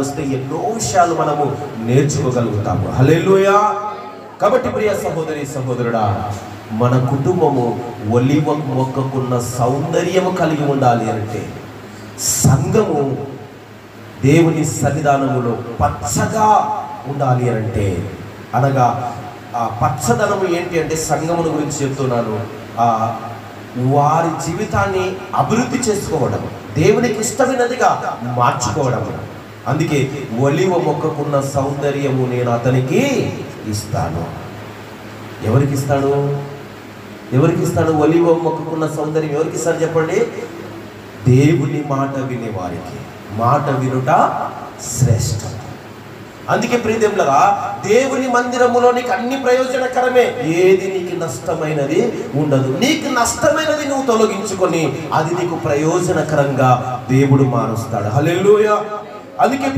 వస్తే ఎన్నో విషయాలు మనము నేర్చుకోగలుగుతాము. హల్లెలూయా. కాబట్టి ప్రియ సహోదరి సహోదరుడా, మన కుటుంబము ఒలివ మొక్కకున్న సౌందర్యము కలిగి ఉండాలి అంటే, సంఘము దేవుని సన్నిధానములో పచ్చగా ఉండాలి అంటే, అనగా ఆ పచ్చదనము ఏంటి అంటే సంఘమును గురించి చెప్తున్నాను. వారి జీవితాన్ని అభివృద్ధి చేసుకోవడం, దేవునికి ఇష్టమైనదిగా మార్చుకోవడం. అందుకే ఒలివ మొక్కకున్న సౌందర్యము నేను అతనికి ఇస్తాను. ఎవరికి ఇస్తాడు? ఎవరికి ఇస్తాడు? ఒలివ మొక్కకున్న సౌందర్యం ఎవరికి ఇస్తాడు చెప్పండి? దేవుని మాట వినే వారికి. మాట వినుట శ్రేష్టం. అందుకే ప్రియదేవులారా, దేవుని మందిరములో నీకు అన్ని ప్రయోజనకరమే, ఏది నీకు నష్టమైనది ఉండదు. నీకు నష్టమైనది నువ్వు తొలగించుకొని అది నీకు ప్రయోజనకరంగా దేవుడు మారుస్తాడు. హల్లెలూయా. అందుకే